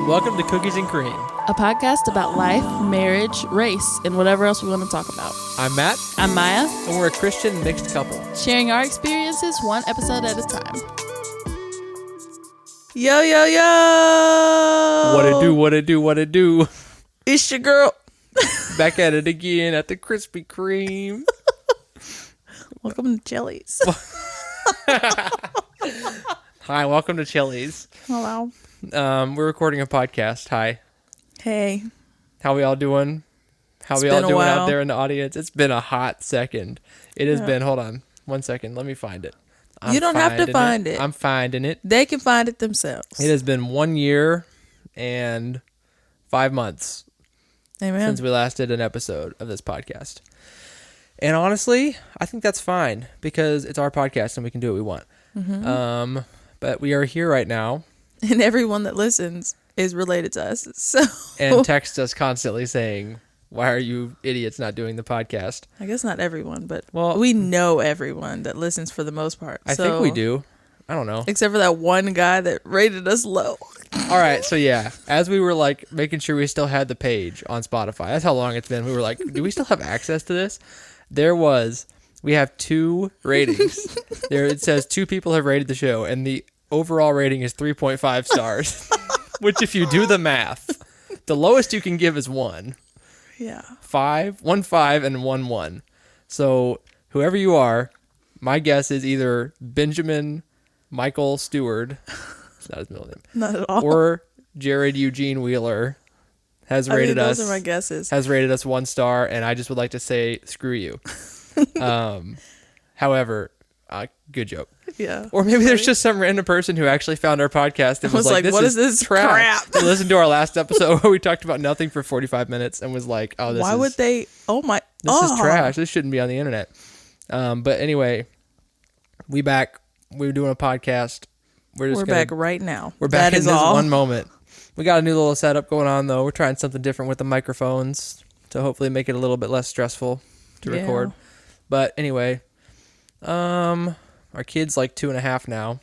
Welcome to Cookies and Cream, a podcast about life, marriage, race, and whatever else we want to talk about. I'm Matt. I'm Maya. And we're a Christian mixed couple. Sharing our experiences one episode at a time. Yo, yo, yo! What it do? It's your girl. Back at it again at the Krispy Kreme. Welcome to Chili's. Hi, welcome to Chili's. Hello. We're recording a podcast. Hi. Hey. How we all doing? How It's we all been a doing while. out there in the audience? It's been a hot second. It has been, hold on 1 second. Let me find it. You don't have to find it. I'm finding it. They can find it themselves. It has been 1 year and 5 months Amen. since we last did an episode of this podcast. And honestly, I think that's fine because it's our podcast and we can do what we want. Mm-hmm. But we are here right now. And everyone that listens is related to us. So And text us constantly saying, why are you idiots not doing the podcast? I guess not everyone, but Well, we know everyone that listens for the most part. I think we do. I don't know. Except for that one guy that rated us low. All right. So yeah, as we were like making sure we still had the page on Spotify, that's how long it's been. We were like, do we still have access to this? We have 2 ratings. There it says 2 people have rated the show and the overall rating is 3.5 stars. Which if you do the math, the lowest you can give is 1. Yeah. 1 5 and 1 1. So whoever you are, my guess is either Benjamin Michael Stewart, it's not his middle name, Not at all. or Jared Eugene Wheeler has rated us. Those are my guesses. Has rated us 1 star, and I just would like to say screw you. However, good joke. Yeah. Or maybe there's just some random person who actually found our podcast and was like, what is this crap? They listened to our last episode where we talked about nothing for 45 minutes and was like, oh, Why would they? Oh my. This is trash. This shouldn't be on the internet. But anyway, we're doing a podcast. We're back right now. We're back That in is this all. one moment. We got a new little setup going on, though. We're trying something different with the microphones to hopefully make it a little bit less stressful to record. But anyway, our kid's like 2.5 now.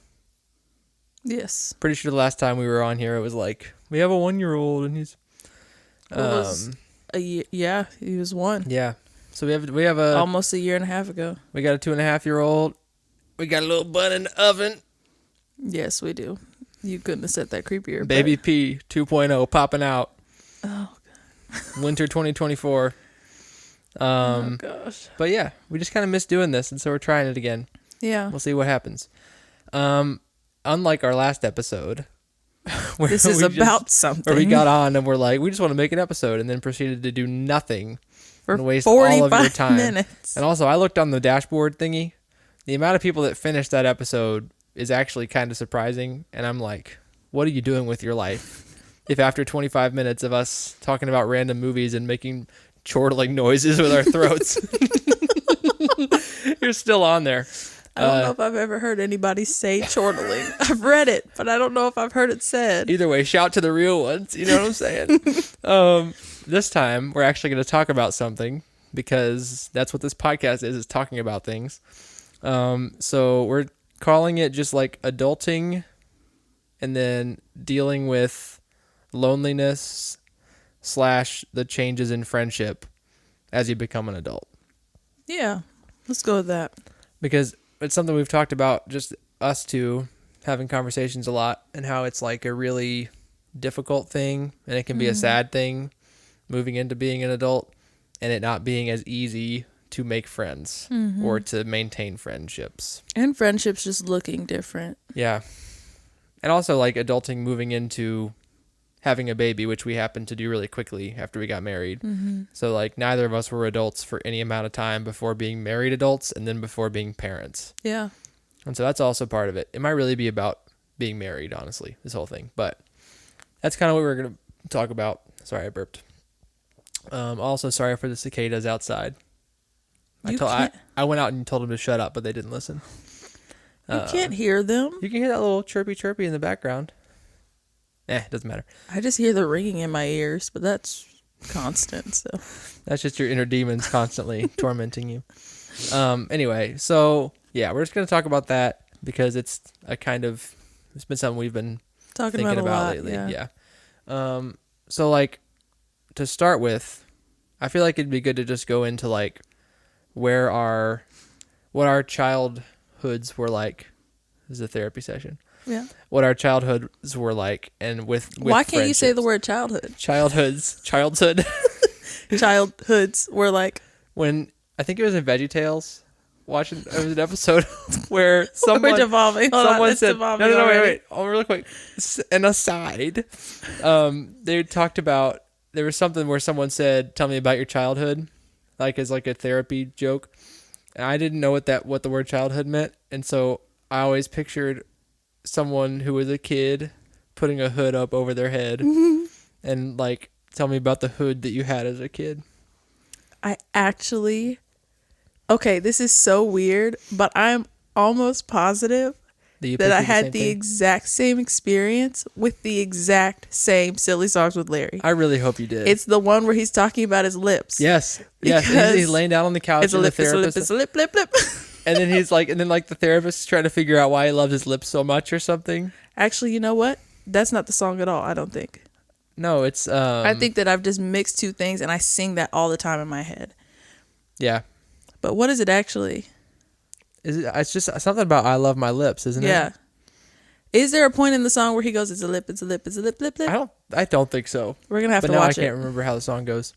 Yes. Pretty sure the last time we were on here, it was like, we have a 1-year-old and he's... a year, yeah, he was 1. Yeah. So we have a... Almost a year and a half ago. We got a 2.5-year-old. We got a little bun in the oven. Yes, we do. You couldn't have said that creepier. Baby P 2.0 popping out. Oh, God. Winter 2024. Oh, gosh. But yeah, we just kind of miss doing this, and so we're trying it again. Yeah. We'll see what happens. Unlike our last episode, where This is about something. where we got on and we're like, we just want to make an episode, and then proceeded to do nothing for and waste 45 all of your time. minutes. And also, I looked on the dashboard thingy. The amount of people that finished that episode is actually kind of surprising, and I'm like, what are you doing with your life? If after 25 minutes of us talking about random movies and making chortling noises with our throats, you're still on there. I don't know if I've ever heard anybody say chortling. I've read it, but I don't know if I've heard it said. Either way, shout to the real ones. You know what I'm saying? This time, we're actually going to talk about something because that's what this podcast is talking about things. So we're calling it just like adulting and then dealing with loneliness / the changes in friendship as you become an adult. Yeah, let's go with that. Because it's something we've talked about, just us two having conversations a lot, and how it's like a really difficult thing, and it can be a sad thing moving into being an adult, and it not being as easy to make friends or to maintain friendships. And friendships just looking different. Yeah. And also like adulting moving into having a baby, which we happened to do really quickly after we got married. Mm-hmm. So like neither of us were adults for any amount of time before being married adults and then before being parents. Yeah. And so that's also part of it. It might really be about being married, honestly, this whole thing. But that's kind of what we're going to talk about. Sorry, I burped. Also, sorry for the cicadas outside. I went out and told them to shut up, but they didn't listen. You can't hear them. You can hear that little chirpy in the background. It doesn't matter. I just hear the ringing in my ears, but that's constant. So that's just your inner demons constantly tormenting you. Anyway, so yeah, we're just going to talk about that because it's been something we've been thinking about lately. Yeah. So like to start with, I feel like it'd be good to just go into like what our childhoods were like. This is a therapy session. Yeah. What our childhoods were like, and with Why can't you say the friendships. word childhood? Childhood. Childhoods were like. When I think it was in VeggieTales, watching it was an episode where We're devolving. Hold on, someone it's said devolving no already. wait oh really quick an aside. They talked about there was something where someone said, "Tell me about your childhood," like as like a therapy joke, and I didn't know what the word childhood meant, and so I always pictured someone who was a kid putting a hood up over their head and like, tell me about the hood that you had as a kid. Okay, this is so weird, but I'm almost positive that I had the exact same experience with the exact same Silly Songs with Larry. I really hope you did. It's the one where he's talking about his lips. Yes. He's laying down on the couch. It's a lip, it's a lip, lip, lip. And then the therapist is trying to figure out why he loves his lips so much or something. Actually, you know what? That's not the song at all, I don't think. No, it's... I think that I've just mixed two things and I sing that all the time in my head. Yeah. But what is it actually? It's just something about I love my lips, isn't it? Yeah. Is there a point in the song where he goes, it's a lip, it's a lip, it's a lip, lip, lip? I don't think so. We're going to have but to now watch it. I can't remember how the song goes.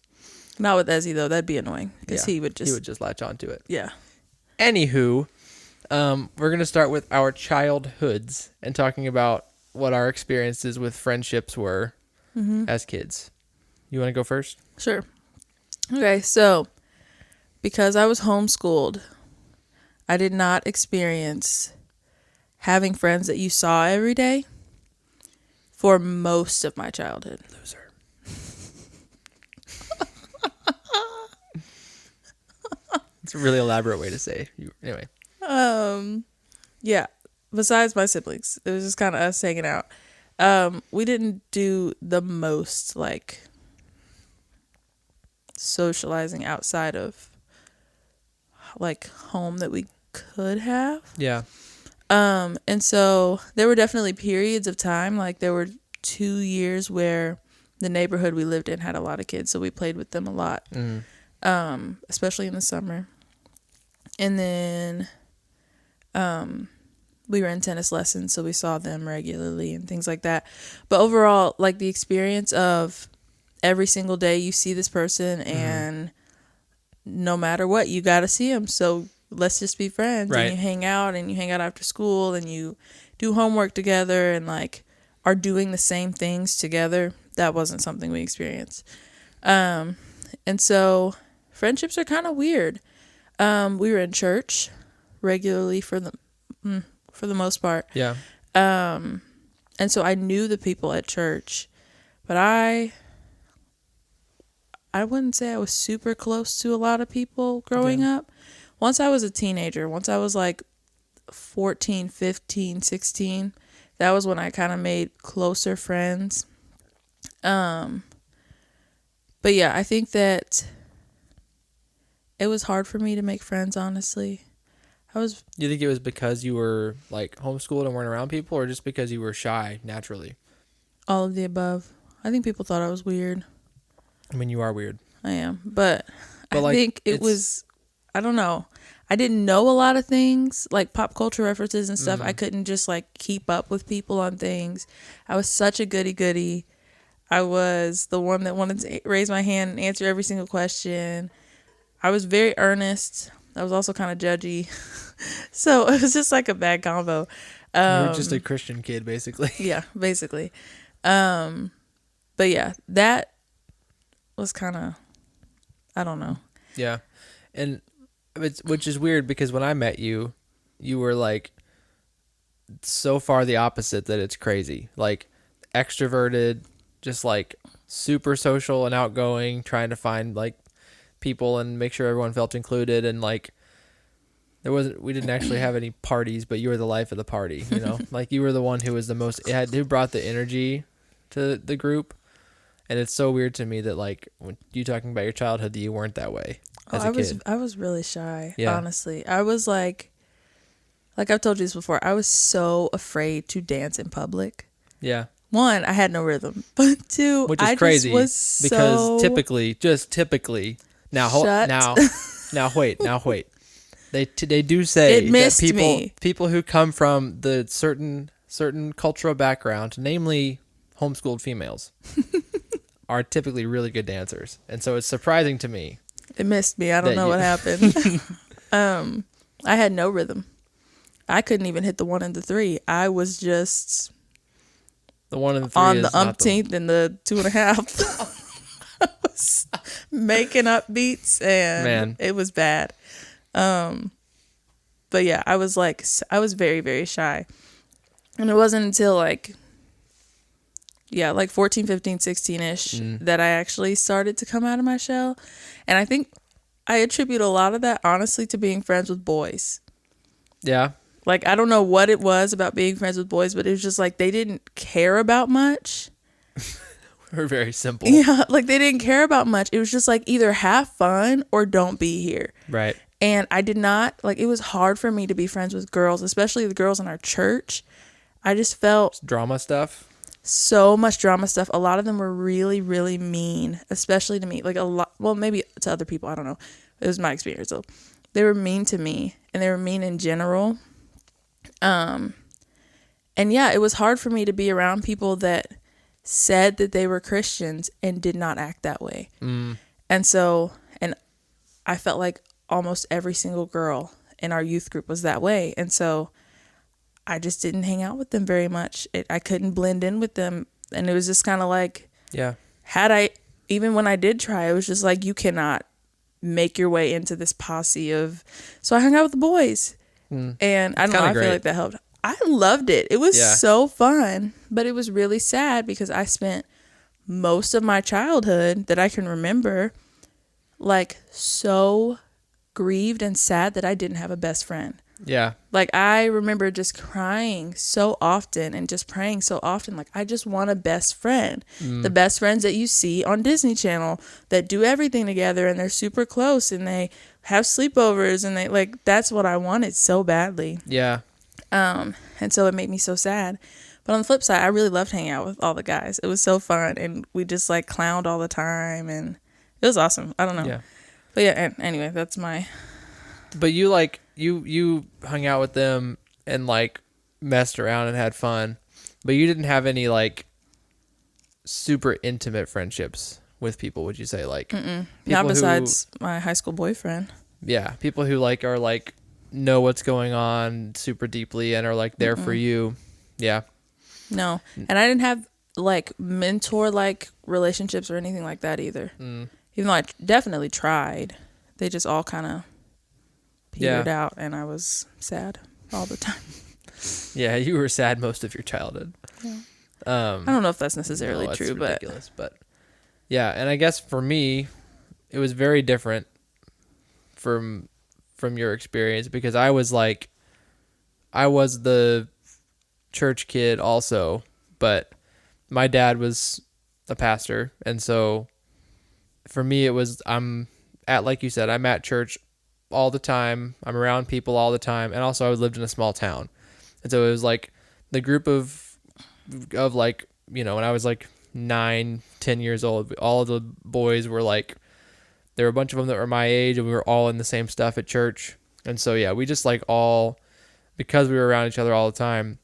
Not with Ezzy, though. That'd be annoying. Because he would just latch onto it. Yeah. Anywho, we're going to start with our childhoods and talking about what our experiences with friendships were as kids. You want to go first? Sure. Okay, so because I was homeschooled, I did not experience having friends that you saw every day for most of my childhood. Loser. It's a really elaborate way to say. Anyway. Yeah. Besides my siblings, it was just kind of us hanging out. We didn't do the most like socializing outside of like home that we could have. Yeah. And so there were definitely periods of time, like there were 2 years where the neighborhood we lived in had a lot of kids, so we played with them a lot. Especially in the summer. And then we were in tennis lessons, so we saw them regularly and things like that. But overall, like the experience of every single day you see this person and no matter what, you got to see them. So let's just be friends. Right. And you hang out after school and you do homework together and like are doing the same things together. That wasn't something we experienced. And so friendships are kind of weird. We were in church regularly for the most part. Yeah. And so I knew the people at church, but I wouldn't say I was super close to a lot of people growing up. Once I was a teenager, once I was like 14, 15, 16, that was when I kind of made closer friends. But yeah, I think that it was hard for me to make friends, honestly. You think it was because you were like homeschooled and weren't around people, or just because you were shy naturally? All of the above. I think people thought I was weird. I mean, you are weird. I am. But I like, think it was, I don't know. I didn't know a lot of things, like pop culture references and stuff. I couldn't just like keep up with people on things. I was such a goody-goody. I was the one that wanted to raise my hand and answer every single question. I was very earnest. I was also kind of judgy. So it was just like a bad combo. You were just a Christian kid, basically. Yeah, basically. But yeah, that was kind of, I don't know. Yeah. And which is weird because when I met you, you were like so far the opposite that it's crazy. Like extroverted, just like super social and outgoing, trying to find like people and make sure everyone felt included, and like we didn't actually have any parties, but you were the life of the party, you know? Like you were the one who was who brought the energy to the group. And it's so weird to me that like when you talking about your childhood that you weren't that way as a kid. I was really shy, Yeah. honestly. I was like I've told you this before, I was so afraid to dance in public. Yeah. one, I had no rhythm, but two, which is I crazy just was because so typically, now shut. now wait. They do say It that missed me. people who come from the certain cultural background, namely homeschooled females, are typically really good dancers, and so it's surprising to me. It missed me. I don't know what happened. I had no rhythm. I couldn't even hit the 1 and the 3. I was just The 1 and the 3 on is the umpteenth and the 2.5. I was making up beats and it was bad. But yeah, I was very, very shy. And it wasn't until like 14, 15, 16-ish that I actually started to come out of my shell. And I think I attribute a lot of that, honestly, to being friends with boys. Yeah. Like, I don't know what it was about being friends with boys, but it was just like they didn't care about much. We're very simple. Yeah, like they didn't care about much. It was just like either have fun or don't be here. Right. And I did not, like, it was hard for me to be friends with girls, especially the girls in our church. I just felt Drama stuff. so much drama stuff. A lot of them were really, really mean, especially to me. Like a lot, well, maybe to other people. I don't know. It was my experience. So they were mean to me, and they were mean in general. And yeah, it was hard for me to be around people that said that they were Christians and did not act that way. And so, and I felt like almost every single girl in our youth group was that way. And so I just didn't hang out with them very much. I couldn't blend in with them. And it was just kind of like, yeah, even when I did try, it was just like, you cannot make your way into this posse of, so I hung out with the boys. And I don't know, I feel like that helped. I loved it. It was so fun, but it was really sad because I spent most of my childhood that I can remember like so grieved and sad that I didn't have a best friend. Yeah. Like I remember just crying so often and just praying so often. Like I just want a best friend. The best friends that you see on Disney Channel that do everything together and they're super close and they have sleepovers and they like, that's what I wanted so badly. Yeah. And so it made me so sad. But on the flip side, I really loved hanging out with all the guys. It was so fun and we just like clowned all the time and it was awesome. I don't know. Yeah. But yeah, anyway, that's my... But you like you hung out with them and like messed around and had fun, but you didn't have any like super intimate friendships with people, would you say? Like not besides my high school boyfriend. Yeah, people who like are like know what's going on super deeply and are like there for you. Yeah. No. And I didn't have like mentor like relationships or anything like that either. Even though I definitely tried. They just all kind of petered out and I was sad all the time. Yeah, you were sad most of your childhood. Yeah. I don't know if that's necessarily true, but yeah, and I guess for me it was very different from your experience because I was the church kid also, but my dad was a pastor, and so for me it was like you said, I'm at church all the time. I'm around people all the time, and also I lived in a small town, and so it was like the group of like, you know, when I was like 9-10 years old, all of the boys were like, there were a bunch of them that were my age, and we were all in the same stuff at church, and so yeah, we just like all, because we were around each other all the time,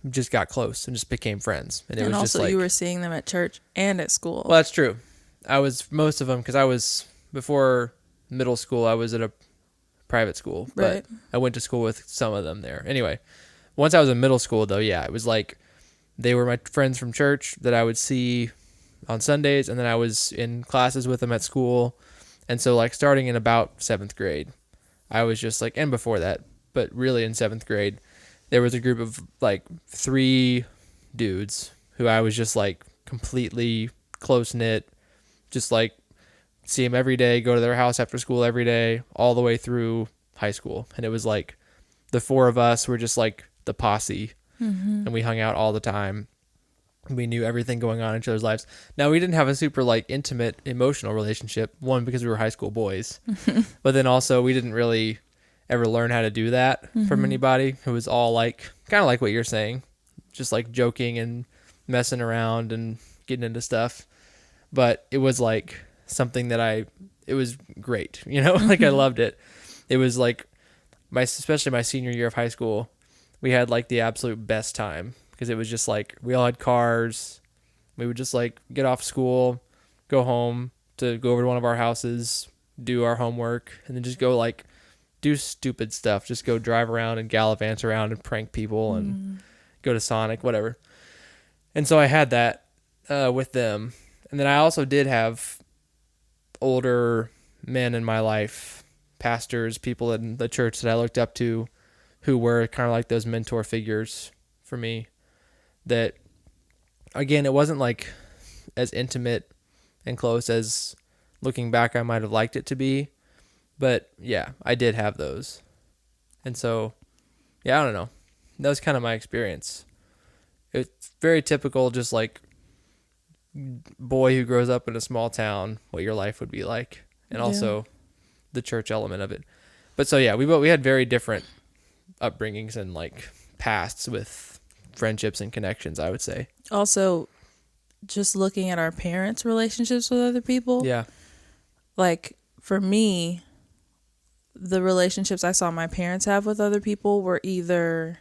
just got close and just became friends, and it was also just like, you were seeing them at church and at school. Well, that's true. I was most of them because I was before middle school. I was at a private school, but I went to school with some of them there. Anyway, once I was in middle school, though, yeah, it was like they were my friends from church that I would see on Sundays, and then I was in classes with them at school, and so like starting in about 7th grade, I was just like, and before that, but really in 7th grade, there was a group of like 3 dudes who I was just like completely close knit, just like see them every day, go to their house after school every day, all the way through high school. And it was like the 4 of us were just like the posse, and we hung out all the time. We knew everything going on in each other's lives. Now, we didn't have a super like intimate emotional relationship, one, because we were high school boys, but then also we didn't really ever learn how to do that from anybody. It was all like kind of like what you're saying, just like joking and messing around and getting into stuff. But it was like something that it was great, like I loved it. It was like especially my senior year of high school, we had like the absolute best time because it was just like we all had cars. We would just like get off school, go home to go over to one of our houses, do our homework, and then just go like do stupid stuff. Just go drive around and gallivant around and prank people and go to Sonic, whatever. And so I had that with them. And then I also did have older men in my life, pastors, people in the church that I looked up to who were kind of like those mentor figures for me that, again, it wasn't like as intimate and close as looking back I might have liked it to be. But yeah, I did have those. And so, yeah, I don't know. That was kind of my experience. It's very typical, just like boy who grows up in a small town, what your life would be like. And also the church element of it. But so, yeah, we had very different upbringings and like pasts with friendships and connections, I would say. Also, just looking at our parents' relationships with other people. Yeah. Like, for me, the relationships I saw my parents have with other people were either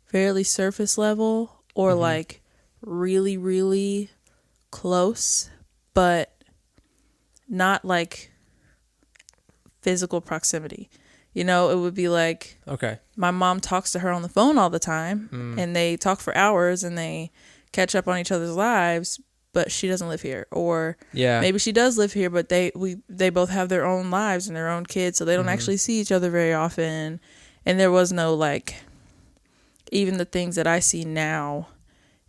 fairly surface level or like really, really close, but not like physical proximity. It would be like, okay, my mom talks to her on the phone all the time and they talk for hours and they catch up on each other's lives, but she doesn't live here. Or maybe she does live here, but they both have their own lives and their own kids, so they don't actually see each other very often. And there was no like, even the things that I see now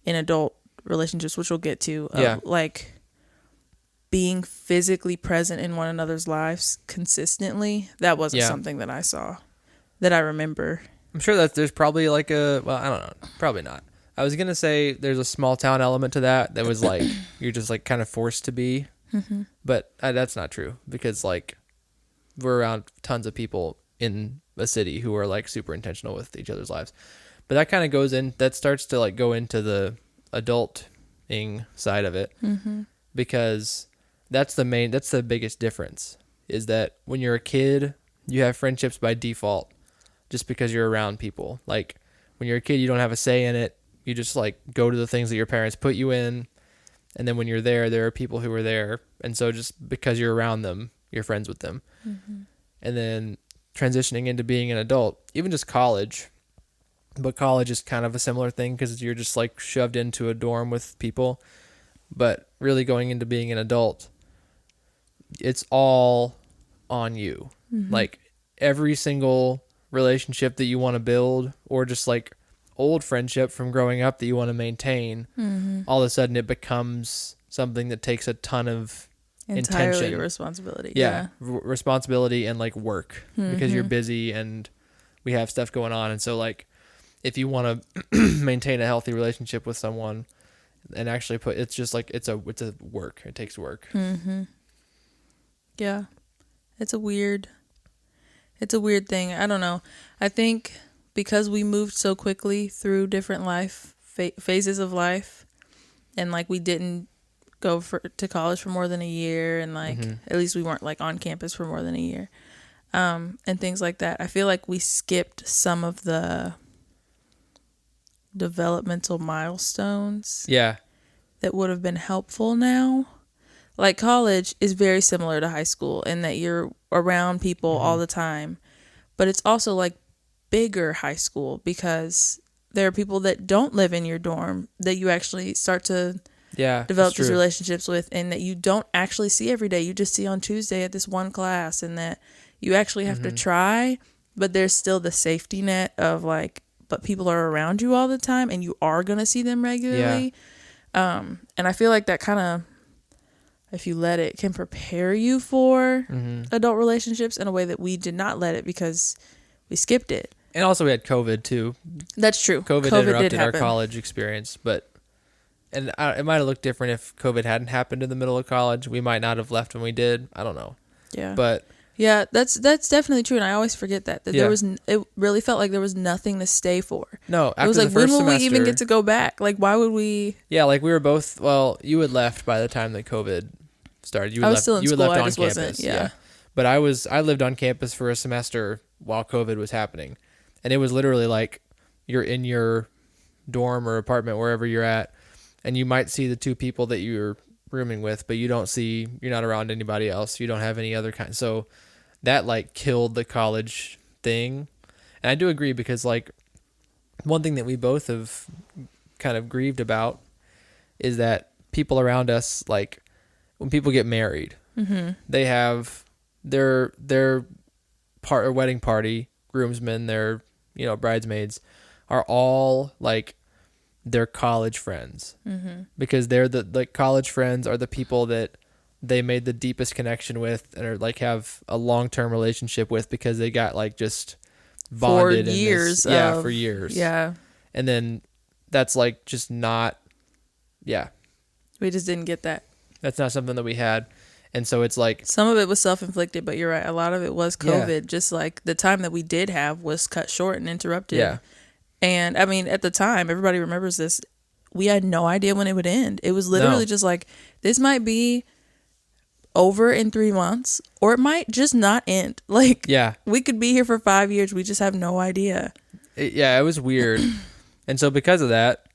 in adult relationships, which we'll get to, like being physically present in one another's lives consistently, that wasn't something that I saw, that I remember. I'm sure that there's probably like I don't know, probably not. I was going to say there's a small town element to that was like, you're just like kind of forced to be, but that's not true because like we're around tons of people in a city who are like super intentional with each other's lives. But that kind of that starts to like go into the adulting side of it because that's the biggest difference is that when you're a kid, you have friendships by default just because you're around people. Like when you're a kid, you don't have a say in it. You just like go to the things that your parents put you in. And then when you're there are people who are there. And so just because you're around them, you're friends with them. And then transitioning into being an adult, even just college. But college is kind of a similar thing because you're just like shoved into a dorm with people. But really going into being an adult, it's all on you. Like every single relationship that you want to build or just like old friendship from growing up that you want to maintain, all of a sudden it becomes something that takes a ton of entirely responsibility. Responsibility and like work because you're busy and we have stuff going on. And so like if you want to maintain a healthy relationship with someone and actually it's just like it's a work. It takes work. Yeah. It's a weird thing. I don't know. I think because we moved so quickly through different phases of life, and like we didn't go to college for more than a year, and like at least we weren't like on campus for more than a year, and things like that. I feel like we skipped some of the developmental milestones. That would have been helpful now. Like college is very similar to high school in that you're around people all the time, but it's also like bigger high school because there are people that don't live in your dorm that you actually start to develop these relationships with and that you don't actually see every day. You just see on Tuesday at this one class, and that you actually have to try, but there's still the safety net of like, but people are around you all the time and you are going to see them regularly. And I feel like that kind of, if you let it, can prepare you for adult relationships in a way that we did not let it because we skipped it. And also we had COVID too. That's true. COVID interrupted our college experience, and it might have looked different if COVID hadn't happened in the middle of college. We might not have left when we did. I don't know. Yeah. But Yeah, that's definitely true, and I always forget that there was it really felt like there was nothing to stay for. No, after it was like, the when first will we even semester- get to go back? Like, why would we? Yeah, like we were both. Well, you had left by the time that COVID started. I was still in You had school. left I on just campus. wasn't. Yeah. But I lived on campus for a semester while COVID was happening, and it was literally like you're in your dorm or apartment wherever you're at, and you might see the two people that you're rooming with, but you're not around anybody else. You don't have any other kind. So that like killed the college thing. And I do agree, because like one thing that we both have kind of grieved about is that people around us, like when people get married, they have their part or wedding party, groomsmen, their bridesmaids are all like their college friends, because they're the like college friends are the people that they made the deepest connection with and are like have a long-term relationship with, because they got like just bonded For years. for years. Yeah. And then that's like just not, We just didn't get that. that's not something that we had. And so it's like, Some of it was self-inflicted, but you're right. A lot of it was COVID. Just like the time that we did have was cut short and interrupted. yeah, And I mean, at the time, everybody remembers this. We had no idea when it would end. It was literally just like, this might be over in 3 months, or it might just not end. Like, yeah, we could be here for 5 years. We just have no idea. it was weird. And so because of that,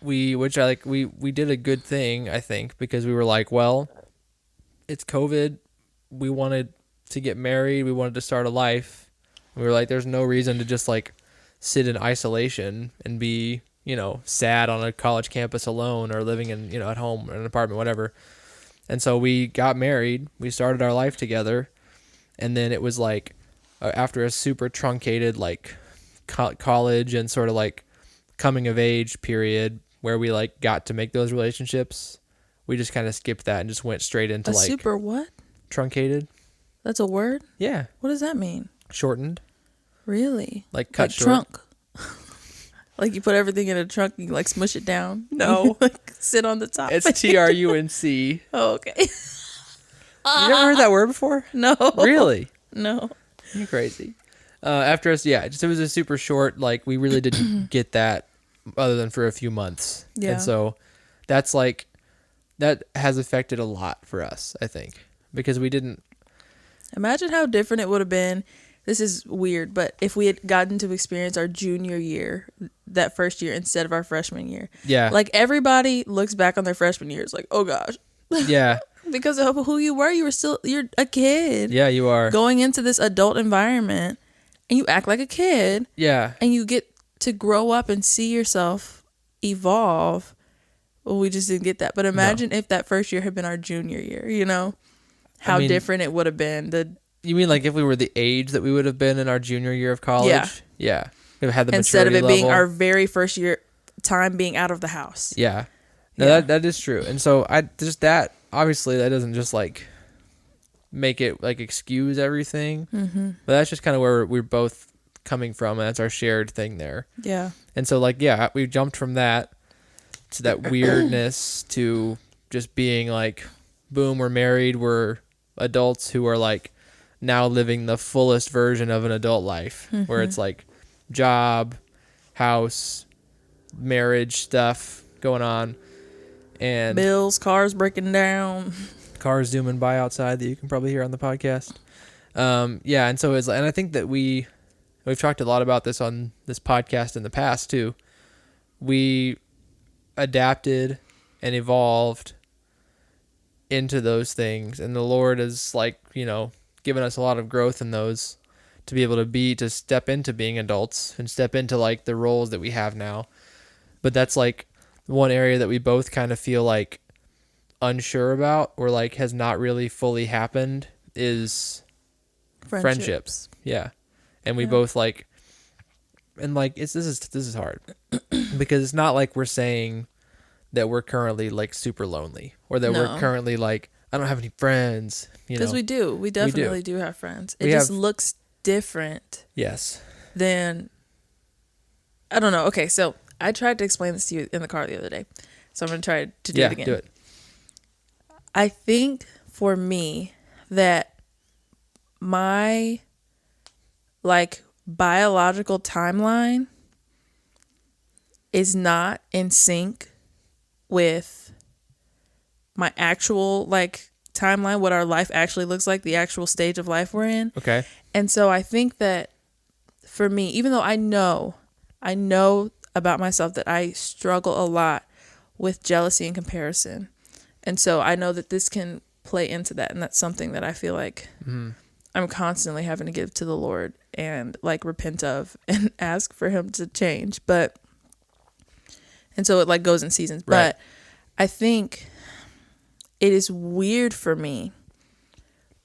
we did a good thing, I think, because we were like, well, it's COVID. We wanted to get married. We wanted to start a life. We were like, there's no reason to just like sit in isolation and be, sad on a college campus alone, or living in, at home in an apartment, whatever. And so we got married. We started our life together. And then it was like after a super truncated like college and sort of like coming of age period where we like got to make those relationships, we just kind of skipped that and just went straight into like super what? Truncated. That's a word? Yeah. What does that mean? Shortened. Really? Like cut like short. Trunk. Like you put everything in a trunk and you like smush it down. No. Like sit on the top. It's TRUNC. Oh, okay. You never heard that word before? No. Really? No. You're crazy. After us, it was a super short, like we really didn't get that other than for a few months. Yeah. And so that's like, that has affected a lot for us, I think, because we didn't. Imagine how different it would have been. This is weird, but if we had gotten to experience our junior year, that first year, instead of our freshman year. Yeah. Like everybody looks back on their freshman year. It's like, oh gosh. Yeah. Because of who you were. You're a kid. Yeah, you are. Going into this adult environment and you act like a kid. Yeah. And you get to grow up and see yourself evolve. Well, we just didn't get that. But imagine if that first year had been our junior year, how different it would have been. You mean like if we were the age that we would have been in our junior year of college? Yeah. Yeah. We had the instead of it maturity being level. our very first year time being out of the house. Yeah. No, Yeah. that is true. And so obviously that doesn't just like make it like excuse everything. Mm-hmm. But that's just kind of where we're both coming from. And that's our shared thing there. Yeah. And so like, we jumped from that to that weirdness to just being like, boom, we're married. We're adults who are like now living the fullest version of an adult life, where it's like job, house, marriage stuff going on, and Bills, cars breaking down. cars zooming by outside that you can probably hear on the podcast. And so it's, and I think that we've talked a lot about this on this podcast in the past too. We adapted and evolved into those things, and the Lord has like, given us a lot of growth in those to be able to step into being adults and step into like the roles that we have now. But that's like one area that we both kind of feel like unsure about, or like has not really fully happened, is friendships. Yeah. And we both like, and like this is hard because it's not like we're saying that we're currently like super lonely, or that we're currently like, I don't have any friends, Because we do. We definitely do have friends. It just looks different. Yes. Than, I don't know. Okay, so I tried to explain this to you in the car the other day. So I'm going to try to do it again. Do it. I think for me that my like biological timeline is not in sync with my actual like timeline, what our life actually looks like, the actual stage of life we're in. Okay. And so I think that for me, even though I know about myself that I struggle a lot with jealousy and comparison. And so I know that this can play into that. And that's something that I feel like I'm constantly having to give to the Lord and like repent of and ask for him to change. And so it like goes in seasons. Right. But I think it is weird for me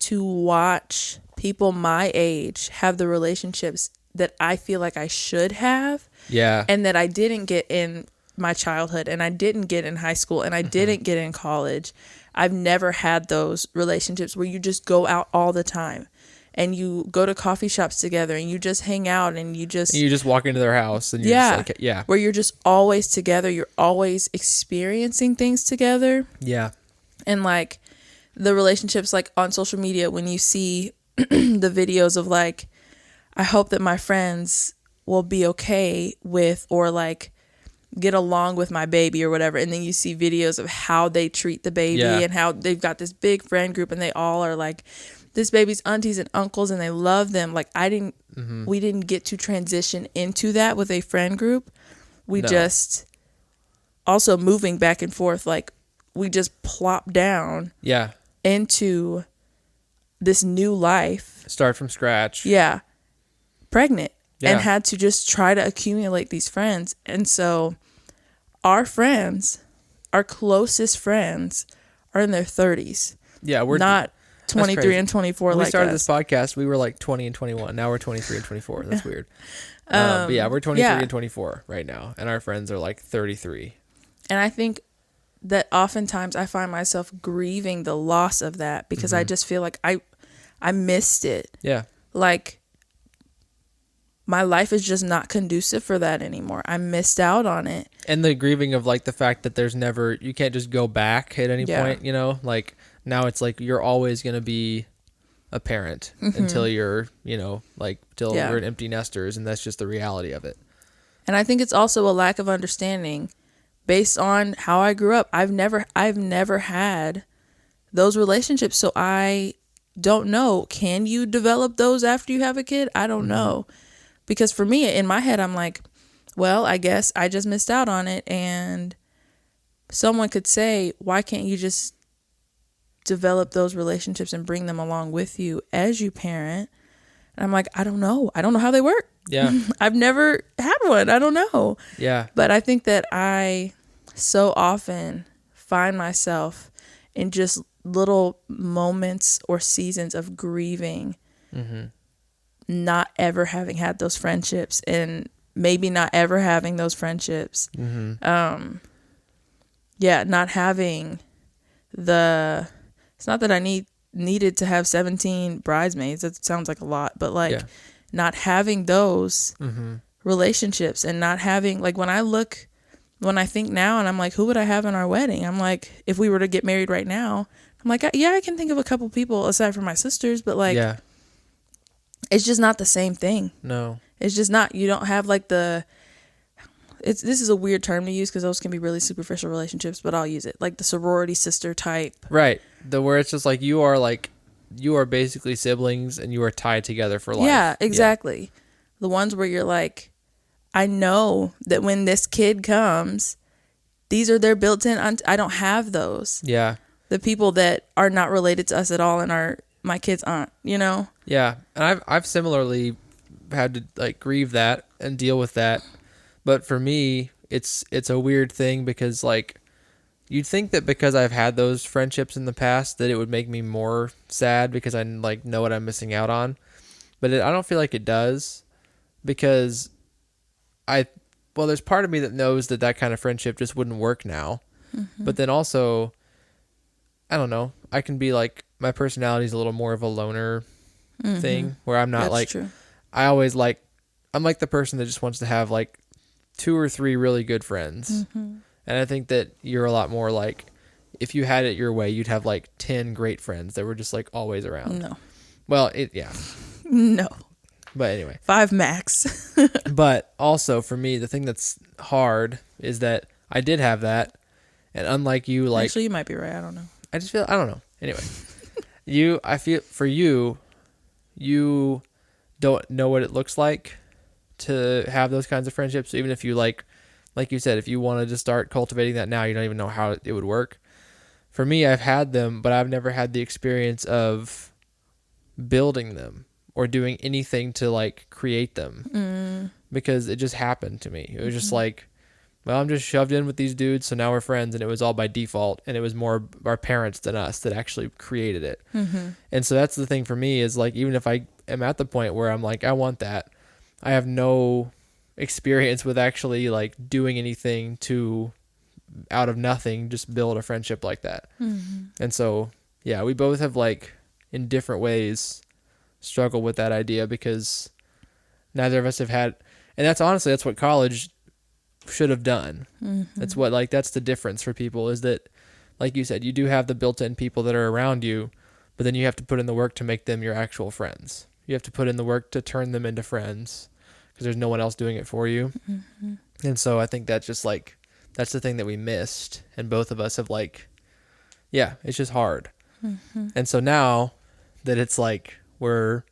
to watch people my age have the relationships that I feel like I should have. Yeah. And that I didn't get in my childhood, and I didn't get in high school, and I didn't get in college. I've never had those relationships where you just go out all the time and you go to coffee shops together and you just hang out and you just walk into their house and you're just like, where you're just always together. You're always experiencing things together. Yeah. And like the relationships like on social media, when you see the videos of like, I hope that my friends will be okay with, or like get along with my baby or whatever. And then you see videos of how they treat the baby and how they've got this big friend group and they all are like this baby's aunties and uncles and they love them. Like we didn't get to transition into that with a friend group. We just also moving back and forth. Like we just plop down into this new life. Start from scratch. Yeah. Pregnant. And had to just try to accumulate these friends. And so our friends, our closest friends, are in their 30s. Yeah, we're not 23 and 24 when like we started us. this podcast, we were like 20 and 21. Now we're 23 and 24. That's weird. But yeah, we're 23 and 24 right now. And our friends are like 33. And I think that oftentimes I find myself grieving the loss of that because I just feel like I missed it. Yeah. Like my life is just not conducive for that anymore. I missed out on it. And the grieving of like the fact that you can't just go back at any point, you know? Like now it's like you're always going to be a parent until you're, you know, like till we're empty nesters, and that's just the reality of it. And I think it's also a lack of understanding based on how I grew up. I've never had those relationships, so I don't know. Can you develop those after you have a kid? I don't know. Because for me, in my head, I'm like, well, I guess I just missed out on it. And someone could say, why can't you just develop those relationships and bring them along with you as you parent? And I'm like, I don't know. I don't know how they work. Yeah. I've never had one. I don't know. Yeah. But I think that I so often find myself in just little moments or seasons of grieving, not ever having had those friendships, and maybe not ever having those friendships. Not having it's not that I needed to have 17 bridesmaids. That sounds like a lot, but like not having those relationships, and not having, like, when I think now and I'm like, who would I have in our wedding? I'm like, if we were to get married right now, I'm like, yeah, I can think of a couple people aside from my sisters, but like, it's just not the same thing. No. It's just not. You don't have like this is a weird term to use because those can be really superficial relationships, but I'll use it. Like the sorority sister type. Right. Where it's just like you are basically siblings and you are tied together for life. Yeah, exactly. Yeah. The ones where you're like, I know that when this kid comes, these are their built-in. I don't have those. Yeah. The people that are not related to us at all and are my kid's aunt, you know? Yeah. And I've similarly had to like grieve that and deal with that. But for me, it's a weird thing because like you'd think that because I've had those friendships in the past that it would make me more sad because I like know what I'm missing out on. But I don't feel like it does, because there's part of me that knows that kind of friendship just wouldn't work now. But then also, I don't know, I can be like, my personality is a little more of a loner thing where I'm not. That's like, true. I'm like the person that just wants to have like 2 or 3 really good friends. And I think that you're a lot more like, if you had it your way, you'd have like 10 great friends that were just like always around. No. Well, No. But anyway. 5 max. But also for me, the thing that's hard is that I did have that. And unlike you, like... Actually, you might be right. I don't know. I don't know. Anyway. I feel for you don't know what it looks like to have those kinds of friendships. Even if you like you said, if you wanted to start cultivating that now, you don't even know how it would work. For me, I've had them, but I've never had the experience of building them or doing anything to like create them because it just happened to me. It was just like, well, I'm just shoved in with these dudes, so now we're friends, and it was all by default, and it was more our parents than us that actually created it. And so that's the thing for me is like, even if I am at the point where I'm like, I want that, I have no experience with actually like doing anything to out of nothing just build a friendship like that. And so yeah, we both have like in different ways struggled with that idea because neither of us have had, and that's what college should have done. That's the difference for people is that, like you said, you do have the built-in people that are around you, but then you have to put in the work to make them your actual friends. You have to put in the work to turn them into friends because there's no one else doing it for you. And so I think that's just like, that's the thing that we missed. And both of us have like, yeah, it's just hard. And so now that it's like, we're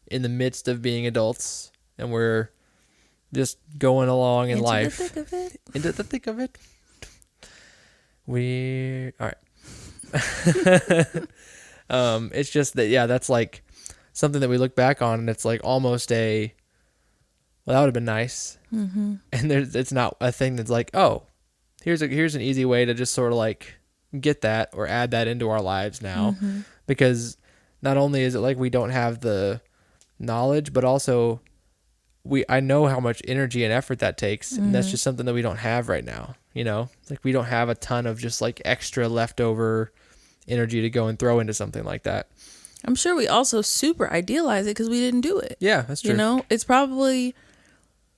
in the midst of being adults and we're just going along in life. Into the thick of it. All right. It's just that, yeah, that's like something that we look back on and it's like almost well, that would have been nice. And it's not a thing that's like, oh, here's an easy way to just sort of like get that or add that into our lives now. Because not only is it like we don't have the knowledge, but also I know how much energy and effort that takes, and that's just something that we don't have right now. You know, like we don't have a ton of just like extra leftover energy to go and throw into something like that. I'm sure we also super idealize it because we didn't do it. Yeah, that's true. You know, it's probably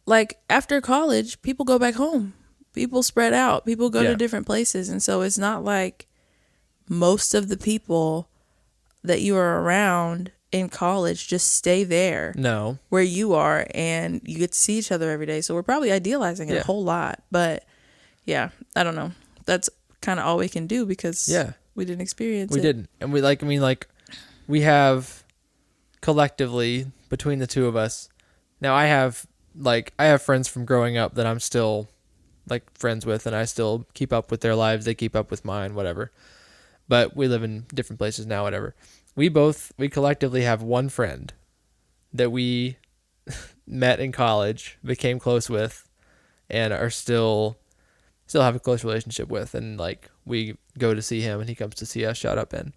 like after college, people go back home. People spread out. People go to different places. And so it's not like most of the people that you are around in college just stay there. No. Where you are, and you get to see each other every day. So we're probably idealizing it a whole lot. But yeah, I don't know. That's kind of all we can do because we didn't experience it. We didn't. And we have collectively between the two of us. Now I have friends from growing up that I'm still like friends with, and I still keep up with their lives. They keep up with mine, whatever. But we live in different places now, whatever. We collectively have one friend that we met in college, became close with, and are still have a close relationship with. And like we go to see him and he comes to see us. Shout out, Ben.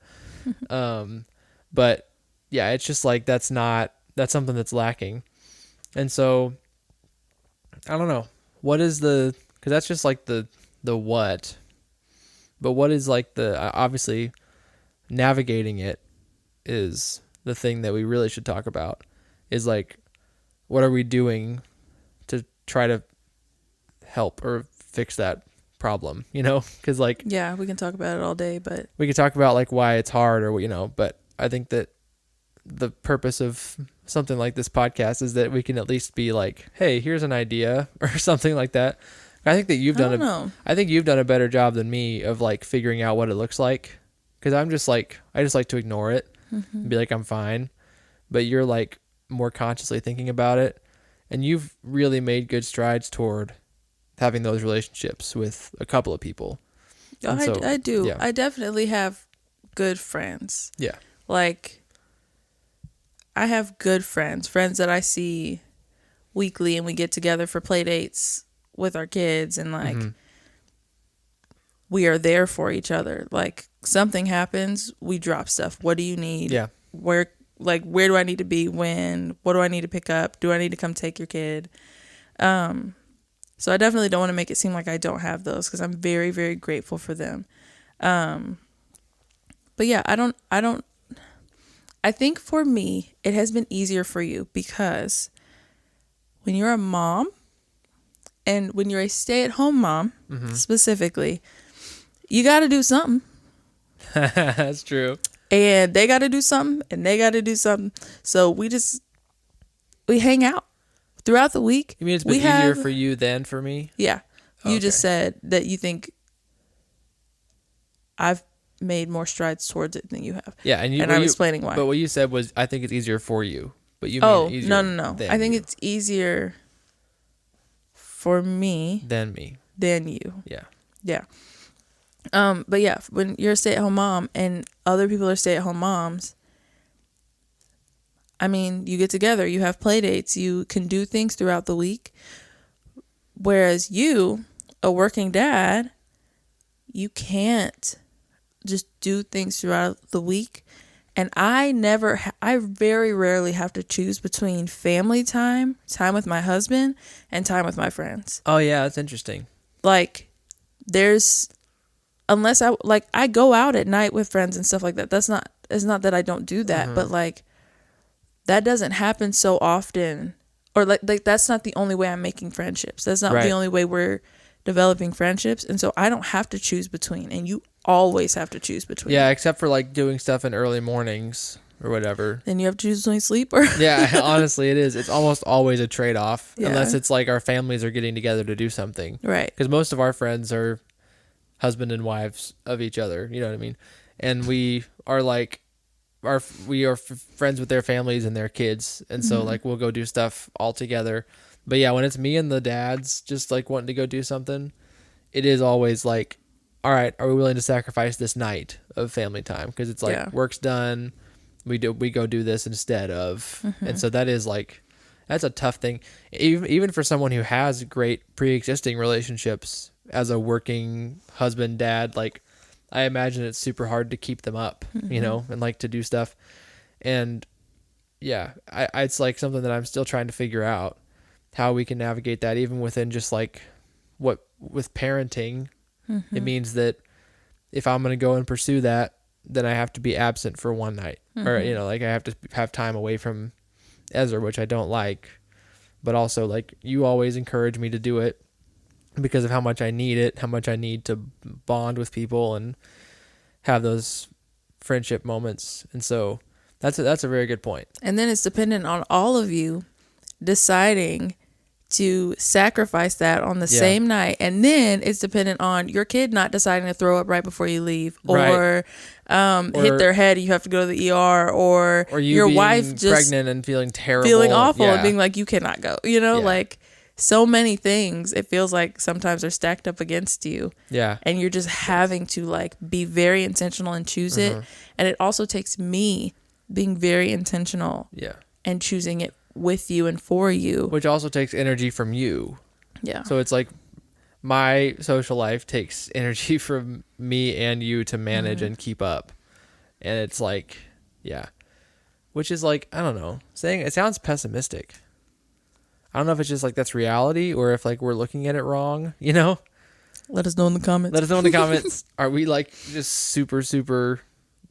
But yeah, it's just like, that's something that's lacking. And so I don't know. What is because that's just like the what, but what is like obviously navigating it is the thing that we really should talk about, is like, what are we doing to try to help or fix that problem, you know? Because like, yeah, we can talk about it all day, but we could talk about like why it's hard or, you know, but I think that the purpose of something like this podcast is that we can at least be like, hey, here's an idea or something like that. I think that you've done a better job than me of like figuring out what it looks like. Cause I just like to ignore it and be like, I'm fine. But you're like more consciously thinking about it. And you've really made good strides toward having those relationships with a couple of people. I do. Yeah. I definitely have good friends. Yeah. Like, I have good friends that I see weekly, and we get together for play dates with our kids, and like we are there for each other. Like, something happens, we drop stuff. What do you need? Yeah. Where do I need to be when? What do I need to pick up? Do I need to come take your kid? So I definitely don't want to make it seem like I don't have those, because I'm very, very grateful for them. But yeah, I think for me, it has been easier for you because when you're a mom, and when you're a stay-at-home mom, specifically, you got to do something. That's true. and they got to do something, and they got to do something. So we hang out throughout the week. You mean it's been easier for you than for me? Yeah. You just said that you think I've made more strides towards it than you have. Yeah, and I'm explaining why. But what you said was, I think it's easier for you. But you mean easier no. I think it's easier for me than me. Than you. Yeah. Yeah. But yeah, when you're a stay-at-home mom and other people are stay-at-home moms, I mean, you get together, you have play dates, you can do things throughout the week. Whereas you, a working dad, you can't just do things throughout the week. And I very rarely have to choose between family time with my husband, and time with my friends. Oh yeah, that's interesting. Like, unless I go out at night with friends and stuff like that. It's not that I don't do that, but like, that doesn't happen so often. Or like that's not the only way I'm making friendships. That's not the only way we're developing friendships. And so I don't have to choose between, and you always have to choose between. Yeah, except for like doing stuff in early mornings or whatever. Then you have to choose between sleep or... Yeah, honestly, it is. It's almost always a trade-off, unless it's like our families are getting together to do something. Right. Because most of our friends are husband and wives of each other, you know what I mean? And we are like, friends with their families and their kids, and so like we'll go do stuff all together. But yeah, when it's me and the dads just like wanting to go do something, it is always like, all right, are we willing to sacrifice this night of family time? Because it's like work's done, we go do this instead of, and so that is like, that's a tough thing, even for someone who has great pre-existing relationships as a working husband, dad. Like, I imagine it's super hard to keep them up, you know, and like to do stuff. And yeah, it's like something that I'm still trying to figure out how we can navigate that, even within just like with parenting. It means that if I'm going to go and pursue that, then I have to be absent for one night, or, you know, like I have to have time away from Ezra, which I don't like, but also like you always encourage me to do it because of how much I need it, how much I need to bond with people and have those friendship moments. And so that's a very good point. And then it's dependent on all of you deciding to sacrifice that on the same night. And then it's dependent on your kid not deciding to throw up right before you leave, or hit their head and you have to go to the ER, or your wife just pregnant and feeling terrible, feeling awful and being like, you cannot go, you know, like so many things. It feels like sometimes are stacked up against you. Yeah. And you're just having to like be very intentional and choose it. And it also takes me being very intentional and choosing it with you and for you, which also takes energy from you. Yeah. So it's like my social life takes energy from me and you to manage and keep up. And it's like, which is like, I don't know, saying it sounds pessimistic. I don't know if it's just like that's reality or if like we're looking at it wrong, you know? Let us know in the comments. Are we like just super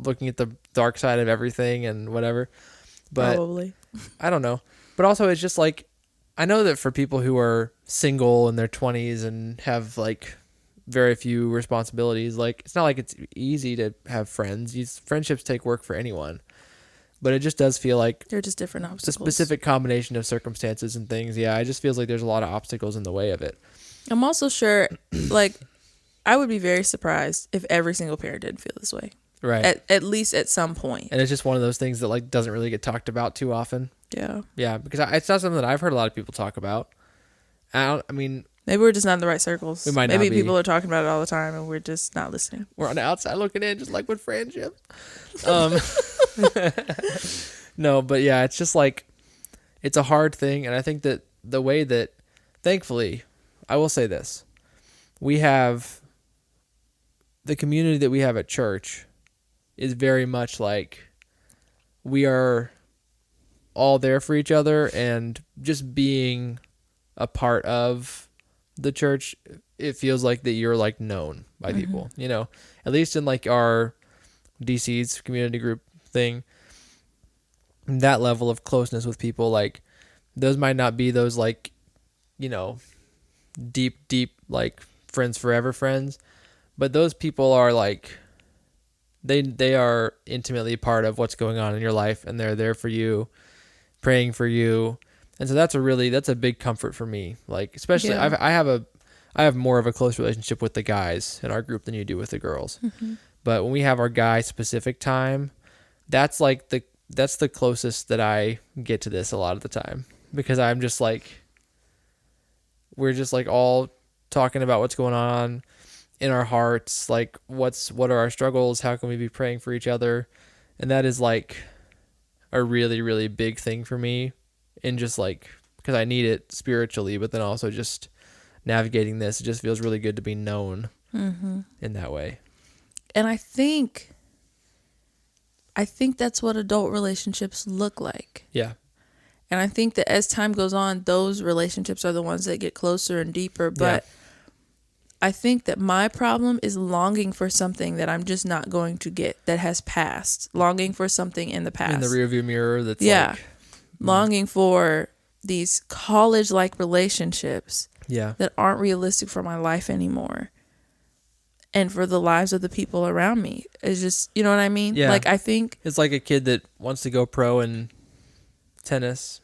looking at the dark side of everything and whatever? But probably. I don't know. But also it's just like, I know that for people who are single in their 20s and have like very few responsibilities, like it's not like it's easy to have friends. Friendships take work for anyone. But it just does feel like they're just different obstacles. It's a specific combination of circumstances and things. Yeah, it just feels like there's a lot of obstacles in the way of it. I'm also sure, like, I would be very surprised if every single parent didn't feel this way. Right. At least at some point. And it's just one of those things that like doesn't really get talked about too often. Yeah. Yeah, because it's not something that I've heard a lot of people talk about. I mean, maybe we're just not in the right circles. We might not be. Maybe people are talking about it all the time and we're just not listening. We're on the outside looking in, just like with friendships. No, but yeah, it's just like, it's a hard thing. And I think that the way that, thankfully, I will say this, we have the community that we have at church is very much like we are all there for each other, and just being a part of the church, it feels like that you're like known by people, you know, at least in like our DC's community group thing, that level of closeness with people, like those might not be those like, you know, deep like friends forever friends, but those people are like they are intimately part of what's going on in your life, and they're there for you, praying for you. And so that's a big comfort for me. Like, especially Yeah. I have more of a close relationship with the guys in our group than you do with the girls. But when we have our guy specific time, that's like that's the closest that I get to this a lot of the time, because I'm just like, we're just like all talking about what's going on in our hearts, like what are our struggles, how can we be praying for each other. And that is like a really, really big thing for me, and just like, because I need it spiritually, but then also just navigating this, it just feels really good to be known in that way. And I think that's what adult relationships look like. Yeah. And I think that as time goes on, those relationships are the ones that get closer and deeper. But I think that my problem is longing for something that I'm just not going to get, that has passed. Longing for something in the past. In the rearview mirror that's yeah. like... Longing for these college-like relationships Yeah. that aren't realistic for my life anymore. And for the lives of the people around me. It's just, you know what I mean? Yeah. Like, I think... It's like a kid that wants to go pro in tennis,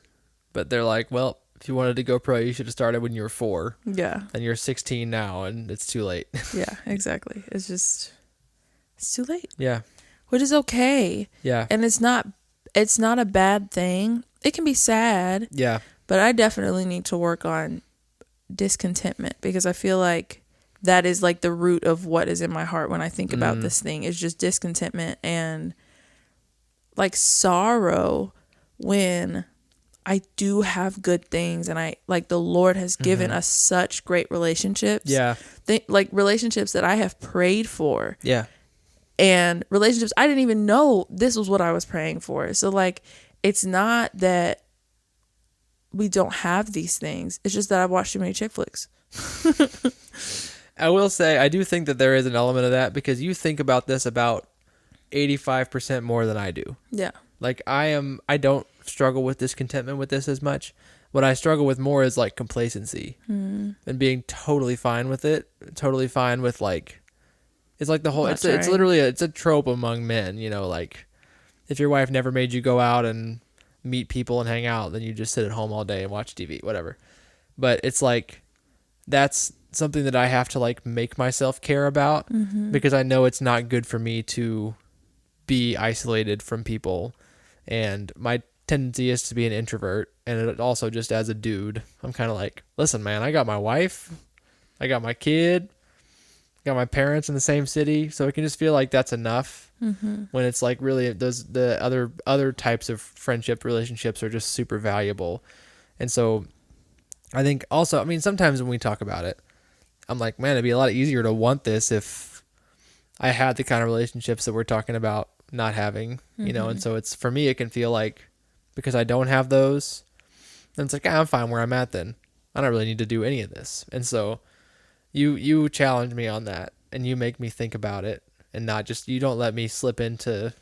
but they're like, well, if you wanted to go pro, you should have started when you were 4. Yeah. And you're 16 now, and it's too late. Yeah, exactly. It's too late. Yeah. Which is okay. Yeah. And it's not a bad thing. It can be sad. Yeah. But I definitely need to work on discontentment, because I feel like that is like the root of what is in my heart when I think about this thing, is just discontentment and like sorrow when I do have good things, and I like the Lord has given us such great relationships. Yeah. Like relationships that I have prayed for. Yeah. And relationships I didn't even know this was what I was praying for. So like, it's not that we don't have these things. It's just that I've watched too many chick flicks. I will say, I do think that there is an element of that, because you think about this about 85% more than I do. Yeah. Like, I don't struggle with discontentment with this as much. What I struggle with more is like complacency and being totally fine with it. Totally fine with like, it's like the whole, it's literally it's a trope among men, you know, like if your wife never made you go out and meet people and hang out, then you just sit at home all day and watch TV, whatever. But it's like, that's something that I have to like make myself care about, because I know it's not good for me to be isolated from people. And my tendency is to be an introvert. And it also, just as a dude, I'm kind of like, listen, man, I got my wife, I got my kid, got my parents in the same city. So it can just feel like that's enough, when it's like really the other types of friendship relationships are just super valuable. And so I think also, I mean, sometimes when we talk about it, I'm like, man, it'd be a lot easier to want this if I had the kind of relationships that we're talking about not having, you know. And so it's, for me, it can feel like, because I don't have those, then it's like, I'm fine where I'm at then. I don't really need to do any of this. And so you challenge me on that, and you make me think about it, and not just, you don't let me slip into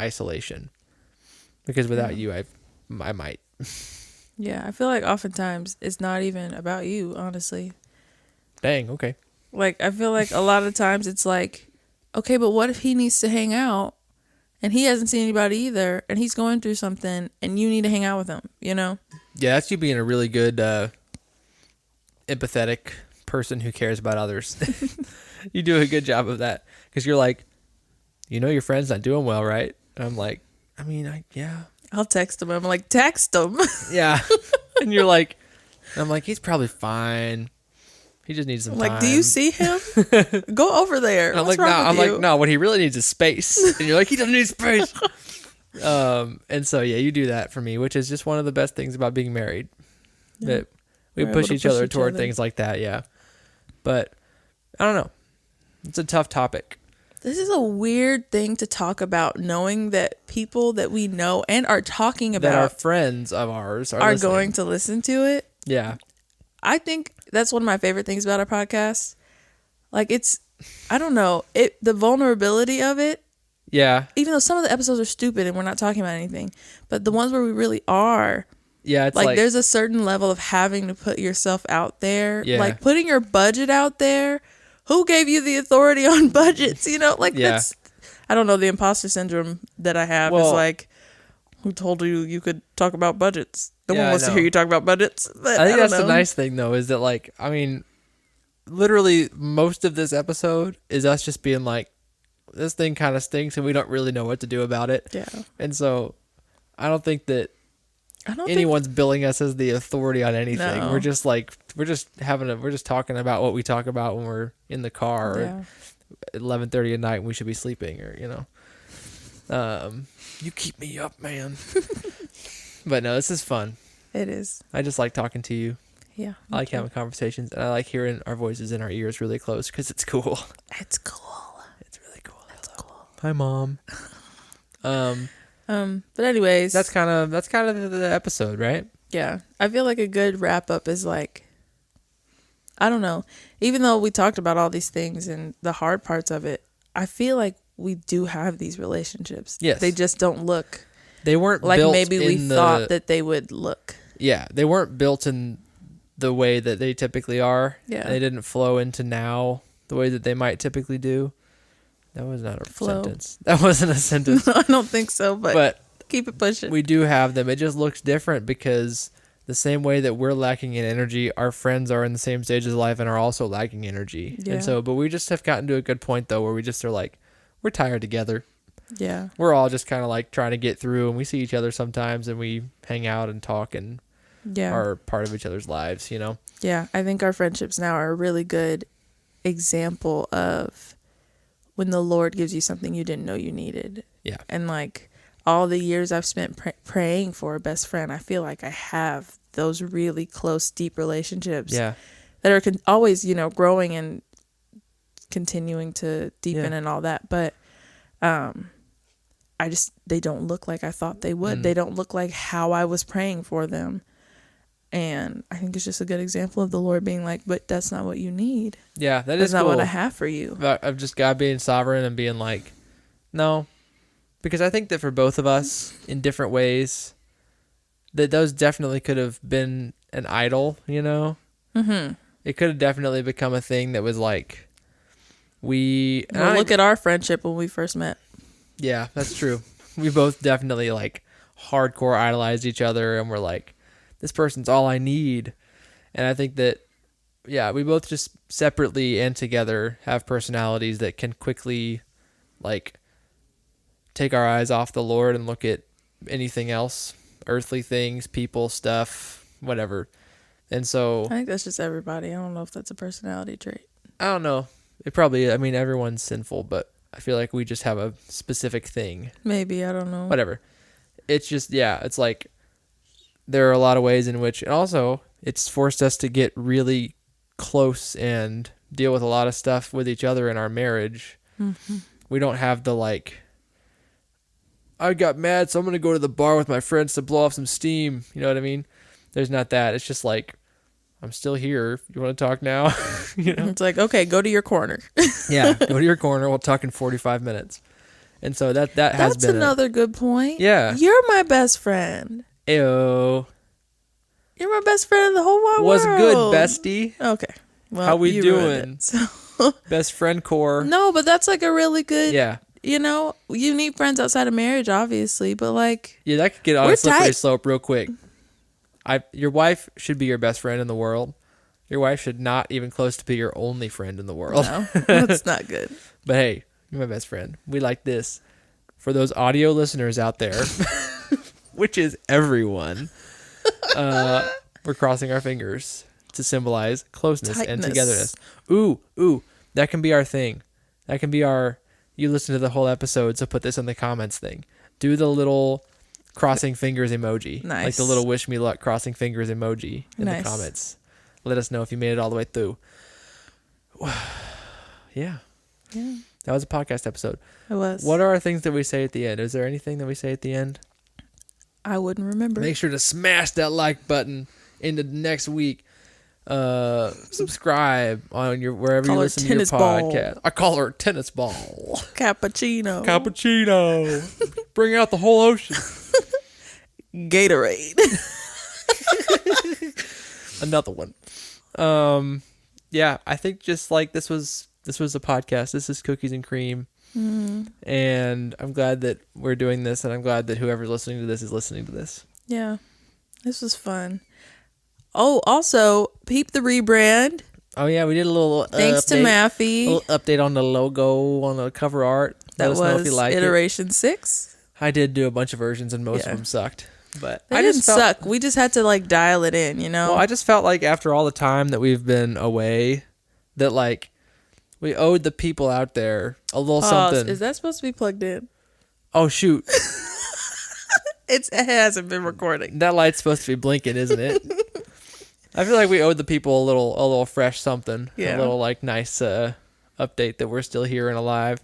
isolation, because without you, I might. Yeah, I feel like oftentimes it's not even about you, honestly. Dang, okay. Like, I feel like a lot of times it's like, okay, but what if he needs to hang out and he hasn't seen anybody either, and he's going through something, and you need to hang out with him, you know? Yeah, that's you being a really good empathetic person who cares about others. You do a good job of that, because you're like, you know, your friend's not doing well, right? And I'm like, I mean, yeah. I'll text him. I'm like, text him. Yeah. And you're like, I'm like, he's probably fine. He just needs some time. Like, do you see him? Go over there. And I'm What's like, wrong no. with I'm you? like, no. What he really needs is space. And you're like, he doesn't need space. And so yeah, you do that for me, which is just one of the best things about being married. Yeah. That we push each other toward things like that. Yeah. But I don't know. It's a tough topic. This is a weird thing to talk about, knowing that people that we know and are talking about, that are friends of ours, are going to listen to it. Yeah. I think that's one of my favorite things about our podcast. Like, it's, I don't know, the vulnerability of it. Yeah. Even though some of the episodes are stupid and we're not talking about anything, but the ones where we really are. Yeah. It's like there's a certain level of having to put yourself out there. Yeah. Like putting your budget out there. Who gave you the authority on budgets? You know, like that's, I don't know, the imposter syndrome that I have is like, who told you could talk about budgets? No one wants to hear you talk about budgets. But I think that's the nice thing, though, is that, like, I mean, literally most of this episode is us just being like, this thing kind of stinks and we don't really know what to do about it. Yeah. And so I don't think that anyone's billing us as the authority on anything. No. We're just like, we're just talking about what we talk about when we're in the car or at 11:30 at night when we should be sleeping, or, you know, you keep me up, man. But no, this is fun. It is. I just like talking to you. Yeah. I like having conversations, and I like hearing our voices in our ears really close because it's cool. It's cool. It's really cool. It's cool. Hi, Mom. But anyways, that's kind of the episode, right? Yeah. I feel like a good wrap up is like, I don't know, even though we talked about all these things and the hard parts of it, I feel like we do have these relationships. Yes. They just don't look. They weren't like built maybe we thought that they would look. Yeah, they weren't built in the way that they typically are. Yeah. They didn't flow into now the way that they might typically do. That was not a sentence. That wasn't a sentence. I don't think so, but keep it pushing. We do have them. It just looks different because the same way that we're lacking in energy, our friends are in the same stage of life and are also lacking energy. Yeah. And so, but we just have gotten to a good point, though, where we just are like, we're tired together. Yeah. We're all just kind of like trying to get through, and we see each other sometimes and we hang out and talk and are part of each other's lives, you know? Yeah. I think our friendships now are a really good example of when the Lord gives you something you didn't know you needed. Yeah. And like all the years I've spent praying for a best friend, I feel like I have those really close, deep relationships that are always, you know, growing and continuing to deepen and all that. But they don't look like I thought they would. They don't look like how I was praying for them. And I think it's just a good example of the Lord being like, but that's not what you need. Yeah, that's is not what I have for you. Of just God being sovereign and being like, no. Because I think that for both of us, in different ways, that those definitely could have been an idol, you know? Mm-hmm. It could have definitely become a thing that was like, look at our friendship when we first met. Yeah, that's true. We both definitely like hardcore idolized each other and we're like, this person's all I need. And I think that, we both just separately and together have personalities that can quickly like take our eyes off the Lord and look at anything else, earthly things, people, stuff, whatever. And so I think that's just everybody. I don't know if that's a personality trait. I don't know. It probably, I mean, everyone's sinful, but I feel like we just have a specific thing. Maybe, I don't know. Whatever. It's just, it's like there are a lot of ways in which, and also it's forced us to get really close and deal with a lot of stuff with each other in our marriage. Mm-hmm. We don't have the like, I got mad, so I'm going to go to the bar with my friends to blow off some steam. You know what I mean? There's not that. It's just like, I'm still here. You want to talk now? You know? It's like, okay, go to your corner. Yeah, go to your corner. We'll talk in 45 minutes. And so that's has been... That's another good point. Yeah. You're my best friend. Ew. You're my best friend in the whole wide world. What's good, bestie? Okay. Well, how we doing? Best friend core. No, but that's like a really good... Yeah. You know, you need friends outside of marriage, obviously, but like... Yeah, that could get on a slippery slope real quick. Your wife should be your best friend in the world. Your wife should not even close to be your only friend in the world. No, that's not good. But hey, you're my best friend. We like this. For those audio listeners out there, which is everyone, we're crossing our fingers to symbolize closeness and togetherness. Ooh, that can be our thing. That can be our, you listen to the whole episode, so put this in the comments thing. Do the little crossing fingers emoji. Nice. Like the little wish me luck crossing fingers emoji in the comments. Let us know if you made it all the way through. Yeah. That was a podcast episode. It was. What are our things that we say at the end? Is there anything that we say at the end? I wouldn't remember. Make sure to smash that like button into next week. Subscribe on your wherever you listen to your podcast. I call her tennis ball. Cappuccino. Bring out the whole ocean. Gatorade. Another one. I think just like this was a podcast. This is Cookies and Cream. And I'm glad that we're doing this, and I'm glad that whoever's listening to this is listening to this. Yeah. This was fun. Oh, also, peep the rebrand. Oh yeah, we did a little Thanks to update, Maffey. a little update on the logo, on the cover art. Let That us know if was you like iteration 6. I did do a bunch of versions, and most Yeah. of them sucked. But They I didn't just felt, suck. We just had to like dial it in, you know? well, I just felt like after all the time that we've been away, that like we owed the people out there a little something. Is that supposed to be plugged in? Oh shoot, It hasn't been recording. that light's supposed to be blinking, isn't it? I feel like we owed the people a little fresh something, Yeah. a little like nice update that we're still here and alive.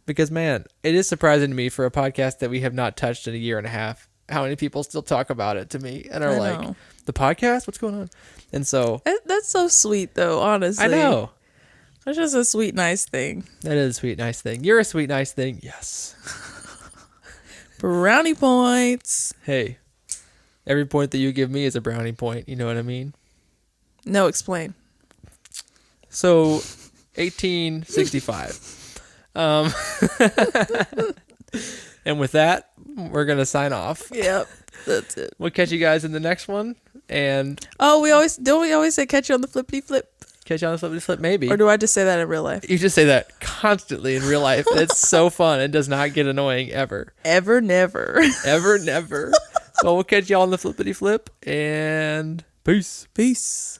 Because man, it is surprising to me for a podcast that we have not touched in a year and a half, how many people still talk about it to me and are I like, know. the podcast, what's going on? And so That's so sweet, though, honestly. I know That's just a sweet, nice thing. that is a sweet, nice thing. You're a sweet, nice thing. Yes. Brownie points. Hey, every point that you give me is a brownie point. You know what I mean? No, explain. So, 1865. And with that, we're going to sign off. Yep, that's it. We'll catch you guys in the next one. And Oh, we always say catch you on the flippity flip? catch you on the flippity flip, maybe. Or do I just say that in real life? You just say that constantly in real life. It's so fun. It does not get annoying ever. Ever, never. Ever, never. Well, we'll catch y'all on the flippity flip. And peace. Peace.